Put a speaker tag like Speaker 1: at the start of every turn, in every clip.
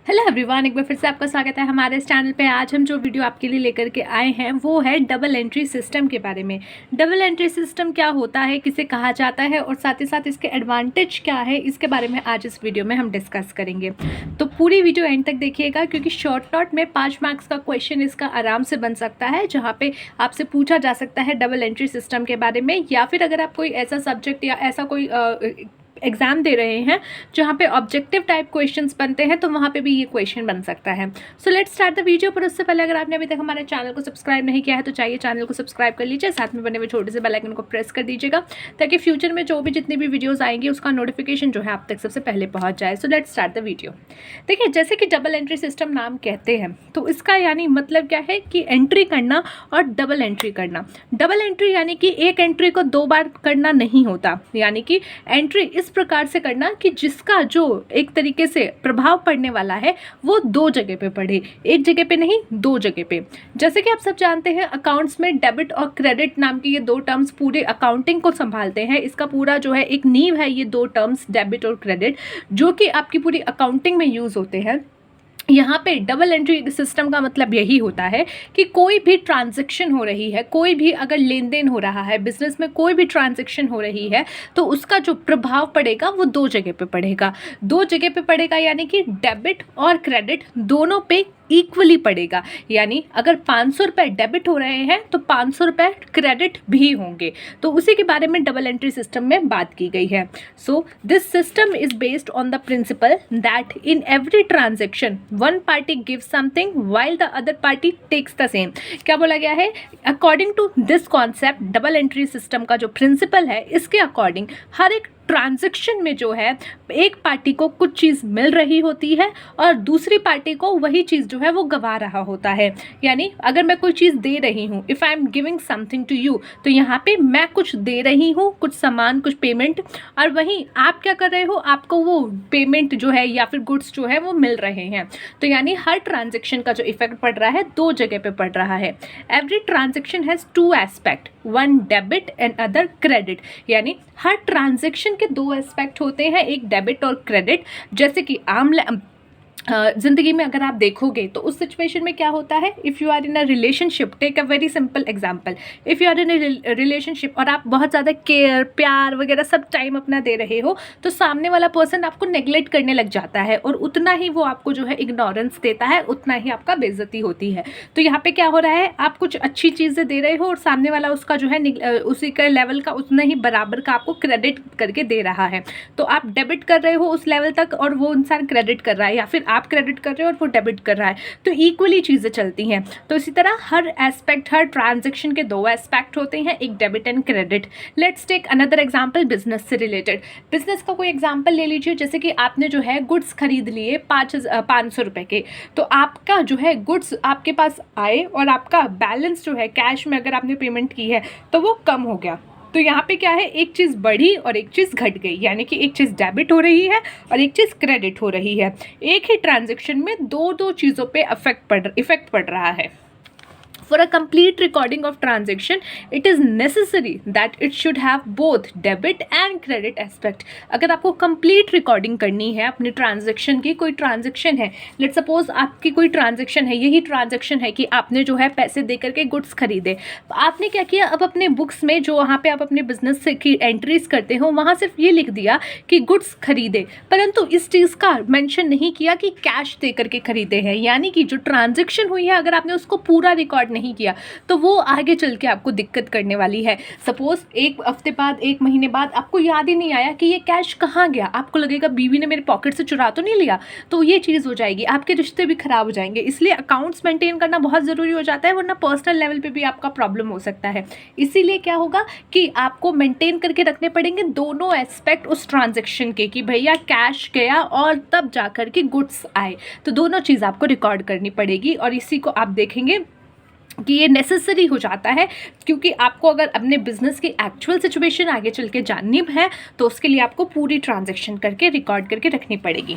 Speaker 1: Hello everyone, एक बार फिर से आपका स्वागत है हमारे इस चैनल पे। आज हम जो वीडियो आपके लिए लेकर के आए हैं वो है डबल एंट्री सिस्टम के बारे में। डबल एंट्री सिस्टम क्या होता है, किसे कहा जाता है और साथ ही साथ इसके एडवांटेज क्या है, इसके बारे में आज इस वीडियो में हम डिस्कस करेंगे। तो पूरी वीडियो एंड तक देखिएगा, क्योंकि शॉर्ट नोट में 5 मार्क्स का क्वेश्चन इसका आराम से बन सकता है, जहाँ पे आपसे पूछा जा सकता है डबल एंट्री सिस्टम के बारे में। या फिर अगर आप कोई ऐसा सब्जेक्ट या ऐसा कोई एग्जाम दे रहे हैं जहाँ पे ऑब्जेक्टिव टाइप क्वेश्चंस बनते हैं, तो वहाँ पे भी ये क्वेश्चन बन सकता है। So let's start the video. पर उससे पहले अगर आपने अभी तक हमारे चैनल को सब्सक्राइब नहीं किया है तो चाहिए चैनल को सब्सक्राइब कर लीजिए, साथ में बने हुए छोटे से बेल आइकन को प्रेस कर दीजिएगा, ताकि फ्यूचर में जो भी जितनी भी वीडियोज़ आएंगी उसका नोटिफिकेशन जो है आप तक सबसे पहले पहुँच जाए। So let's start the video. देखिए, जैसे कि डबल एंट्री सिस्टम नाम कहते हैं, तो इसका यानी मतलब क्या है कि एंट्री करना और डबल एंट्री करना। डबल एंट्री यानी कि एक एंट्री को 2 बार करना नहीं होता, यानी कि एंट्री इस प्रकार से करना कि जिसका जो एक तरीके से प्रभाव पड़ने वाला है वो 2 जगह पे पड़े, एक जगह पे नहीं 2 जगह पे। जैसे कि आप सब जानते हैं, अकाउंट्स में डेबिट और क्रेडिट नाम की ये 2 टर्म्स पूरे अकाउंटिंग को संभालते हैं। इसका पूरा जो है एक नींव है ये 2 टर्म्स, डेबिट और क्रेडिट, जो कि आपकी पूरी अकाउंटिंग में यूज होते हैं। यहाँ पे डबल एंट्री सिस्टम का मतलब यही होता है कि कोई भी ट्रांजैक्शन हो रही है, कोई भी अगर लेन देन हो रहा है बिजनेस में, कोई भी ट्रांजैक्शन हो रही है, तो उसका जो प्रभाव पड़ेगा वो 2 जगह पे पड़ेगा। 2 जगह पे पड़ेगा यानी कि डेबिट और क्रेडिट दोनों पे इक्वली पड़ेगा। यानी अगर 500 रुपये डेबिट हो रहे हैं तो 500 रुपये क्रेडिट भी होंगे। तो उसी के बारे में डबल एंट्री सिस्टम में बात की गई है। So this system is based on the principle that in every transaction one party gives something while the other party takes the same. क्या बोला गया है? According to this concept, double entry system का जो प्रिंसिपल है, इसके according हर एक transaction में जो है एक पार्टी को कुछ चीज़ मिल रही होती है और दूसरी पार्टी को वही चीज़ जो है वो गवा रहा होता है। यानी अगर मैं कोई चीज़ दे रही हूँ, if I am giving something to you, तो यहाँ पे मैं कुछ दे रही हूँ, कुछ सामान, कुछ पेमेंट, और वहीं आप क्या कर रहे हो, आपको वो पेमेंट जो है या फिर गुड्स जो है वो मिल रहे हैं। तो यानी हर ट्रांजेक्शन का जो इफेक्ट पड़ रहा है 2 जगह पे पड़ रहा है। Every transaction has 2 aspect, one debit and other credit. यानी हर ट्रांजेक्शन के 2 एस्पेक्ट होते हैं, एक डेबिट और क्रेडिट। जैसे कि ज़िंदगी में अगर आप देखोगे तो उस सिचुएशन में क्या होता है, if you are in a relationship, take a very simple example, if you are in a relationship और आप बहुत ज़्यादा केयर, प्यार वगैरह सब टाइम अपना दे रहे हो, तो सामने वाला पर्सन आपको नेग्लेक्ट करने लग जाता है और उतना ही वो आपको जो है इग्नोरेंस देता है, उतना ही आपका बेइज्जती होती है। तो यहाँ पे क्या हो रहा है, आप कुछ अच्छी चीज़ें दे रहे हो और सामने वाला उसका जो है उसी का लेवल का उतना ही बराबर का आपको क्रेडिट करके दे रहा है। तो आप डेबिट कर रहे हो उस लेवल तक और वो इंसान क्रेडिट कर रहा है, या फिर आप क्रेडिट कर रहे हो और वो डेबिट कर रहा है, तो इक्वली चीज़ें चलती हैं। तो इसी तरह हर एस्पेक्ट, हर ट्रांजैक्शन के 2 एस्पेक्ट होते हैं, एक debit and credit. Let's take another example business से रिलेटेड। बिजनेस का कोई एग्जांपल ले लीजिए, जैसे कि आपने जो है गुड्स खरीद लिए 500 रुपये के, तो आपका जो है गुड्स आपके पास आए और आपका बैलेंस जो है कैश में अगर आपने पेमेंट की है तो वो कम हो गया। तो यहाँ पे क्या है, एक चीज़ बढ़ी और एक चीज़ घट गई, यानी कि एक चीज़ डेबिट हो रही है और एक चीज़ क्रेडिट हो रही है। एक ही ट्रांजैक्शन में 2 चीज़ों पे इफेक्ट पड़ रहा है। For a complete recording of transaction, it is necessary that it should have both debit and credit aspect. अगर आपको complete recording करनी है अपनी transaction की, कोई transaction है, let's suppose आपकी कोई transaction है, यही transaction है कि आपने जो है पैसे दे करके goods खरीदे। तो आपने क्या किया, अब अपने books में जो वहाँ पे आप अपने business से की entries करते हो, वहाँ सिर्फ ये लिख दिया कि goods खरीदे, परंतु इस चीज़ का mention नहीं किया कि cash दे करके खरीदे हैं। यानी कि जो transaction हुई है, अगर आपने उसको पूरा रिकॉर्ड नहीं किया तो वो आगे चल के आपको दिक्कत करने वाली है। सपोज 1 हफ्ते बाद, 1 महीने बाद आपको याद ही नहीं आया कि ये कैश कहाँ गया, आपको लगेगा बीवी ने मेरे पॉकेट से चुरा तो नहीं लिया, तो ये चीज़ हो जाएगी, आपके रिश्ते भी खराब हो जाएंगे। इसलिए अकाउंट्स मेंटेन करना बहुत ज़रूरी हो जाता है, वरना पर्सनल लेवल पे भी आपका प्रॉब्लम हो सकता है। इसीलिए क्या होगा कि आपको मेंटेन करके रखने पड़ेंगे दोनों एस्पेक्ट उस ट्रांजेक्शन के, कि भैया कैश गया और तब जा कर के गुड्स आए, तो दोनों चीज़ आपको रिकॉर्ड करनी पड़ेगी। और इसी को आप देखेंगे कि ये नेसेसरी हो जाता है, क्योंकि आपको अगर अपने बिजनेस की एक्चुअल सिचुएशन आगे चल के जाननी है तो उसके लिए आपको पूरी ट्रांजैक्शन करके रिकॉर्ड करके रखनी पड़ेगी।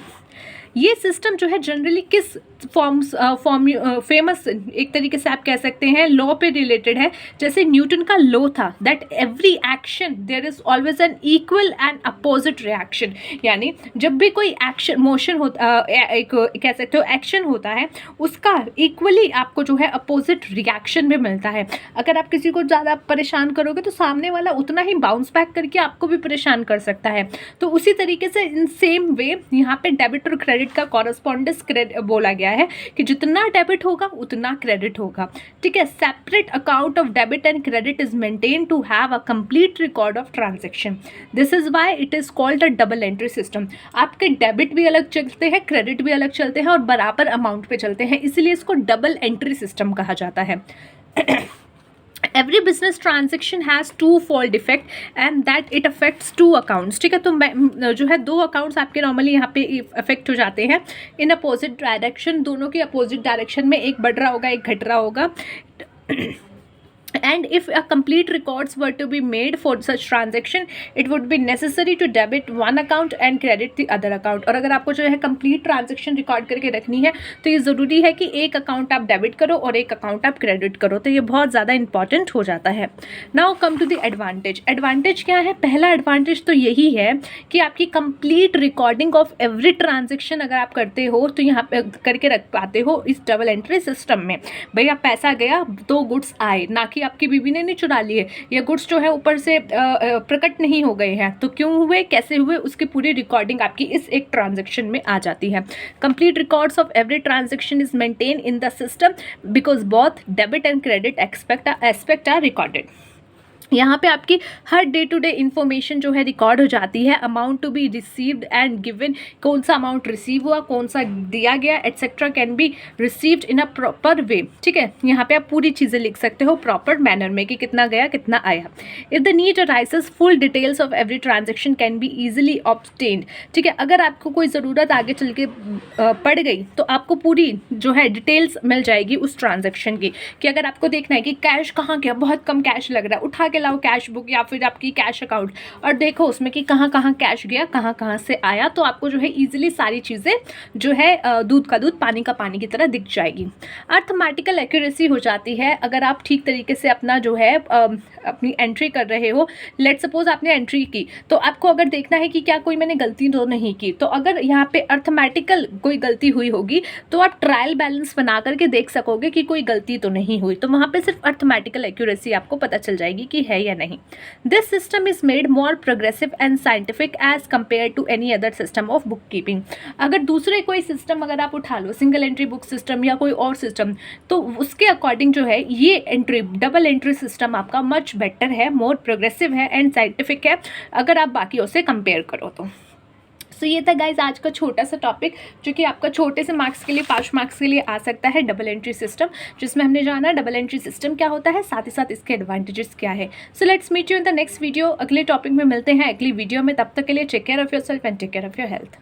Speaker 1: ये सिस्टम जो है जनरली किस फेमस एक तरीके से आप कह सकते हैं लॉ पे रिलेटेड है। जैसे न्यूटन का लॉ था that every action there is always an equal and opposite reaction, यानी जब भी कोई एक्शन मोशन होता एक कह सकते हो एक्शन होता है उसका इक्वली आपको जो है अपोजिट रिएक्शन भी मिलता है। अगर आप किसी को ज़्यादा परेशान करोगे तो सामने वाला उतना ही बाउंस बैक करके आपको भी परेशान कर सकता है। तो उसी तरीके से इन सेम वे यहाँ पे डेबिट और क्रेडिट का कॉरस्पॉन्डेंस बोला गया है कि जितना डेबिट होगा उतना क्रेडिट होगा। ठीक है, separate account of debit and credit is maintain to have a complete record of transaction. This is why it is called a double entry system. आपके डेबिट भी अलग चलते हैं, क्रेडिट भी अलग चलते हैं और बराबर अमाउंट पे चलते हैं, इसलिए इसको डबल एंट्री सिस्टम कहा जाता है। Every business transaction has two-fold effect and that it affects two accounts। ठीक है, तो जो है दो अकाउंट्स आपके नॉर्मली यहाँ पे अफेक्ट हो जाते हैं इन अपोजिट डायरेक्शन। दोनों के अपोजिट डायरेक्शन में एक बढ़ रहा होगा एक घट रहा होगा। And if a complete records were to be made for such transaction, it would be necessary to debit one account and credit the other account। और अगर आपको जो है complete transaction रिकॉर्ड करके रखनी है तो ये ज़रूरी है कि एक अकाउंट आप डेबिट करो और एक अकाउंट आप क्रेडिट करो, तो ये बहुत ज़्यादा इंपॉर्टेंट हो जाता है। Now come to the advantage. Advantage क्या है? पहला एडवांटेज तो यही है कि आपकी complete recording of every transaction अगर आप करते हो तो यहाँ पे करके रख पाते हो इस डबल एंट्री सिस्टम में। भैया पैसा गया, दो गुड्स आए, ना कि आपकी बीवी ने नहीं चुरा लिए, ये गुड्स जो है ऊपर से प्रकट नहीं हो गए हैं, तो क्यों हुए, कैसे हुए, उसकी पूरी रिकॉर्डिंग आपकी इस एक ट्रांजैक्शन में आ जाती है। Complete records of every transaction is maintain in the system because both debit and credit aspect are recorded. यहाँ पे आपकी हर डे टू डे इन्फॉर्मेशन जो है रिकॉर्ड हो जाती है। Amount to be received and given, कौन सा अमाउंट रिसीव हुआ, कौन सा दिया गया, etcetera can be received in a proper way. ठीक है, यहाँ पे आप पूरी चीज़ें लिख सकते हो प्रॉपर मैनर में कि कितना गया कितना आया। If the need arises full details of every transaction can be easily obtained. ठीक है, अगर आपको कोई ज़रूरत आगे चल के पड़ गई तो आपको पूरी जो है डिटेल्स मिल जाएगी उस ट्रांजेक्शन की, कि अगर आपको देखना है कि कैश कहाँ गया, बहुत कम कैश लग रहा है, उठा के लाओ कैश बुक या फिर आपकी कैश अकाउंट और देखो उसमें कि कहाँ कहाँ कैश गया, कहाँ कहाँ से आया, तो आपको जो है इजीली सारी चीज़ें जो है दूध का दूध पानी का पानी की तरह दिख जाएगी। अर्थमेटिकल एक्यूरेसी हो जाती है अगर आप ठीक तरीके से अपना जो है अपनी एंट्री कर रहे हो। लेट सपोज आपने एंट्री की तो आपको अगर देखना है कि क्या कोई मैंने गलती तो नहीं की, तो अगर यहाँ पे अर्थमेटिकल कोई गलती हुई होगी तो आप ट्रायल बैलेंस बना करके देख सकोगे कि कोई गलती तो नहीं हुई, तो वहाँ पे सिर्फ अर्थमेटिकल एक्यूरेसी आपको पता चल जाएगी कि है या नहीं। This system is made more progressive and scientific as compare to any other system of book keeping. अगर दूसरे कोई सिस्टम अगर आप उठा लो, सिंगल एंट्री बुक सिस्टम या कोई और सिस्टम, तो उसके अकॉर्डिंग जो है ये एंट्री डबल एंट्री सिस्टम आपका मच बेटर है, मोर प्रोग्रेसिव है एंड साइंटिफिक है अगर आप बाकियों से कंपेयर करो तो। सो ये था गाइज आज का छोटा सा टॉपिक जो कि आपका छोटे से मार्क्स के लिए 5 मार्क्स के लिए आ सकता है, डबल एंट्री सिस्टम, जिसमें हमने जाना डबल एंट्री सिस्टम क्या होता है, साथ ही साथ इसके एडवांटेजेस क्या है। So let's meet you in the next video. अगले टॉपिक में मिलते हैं अगली वीडियो में, तब तक के लिए take care of yourself and take care of your health.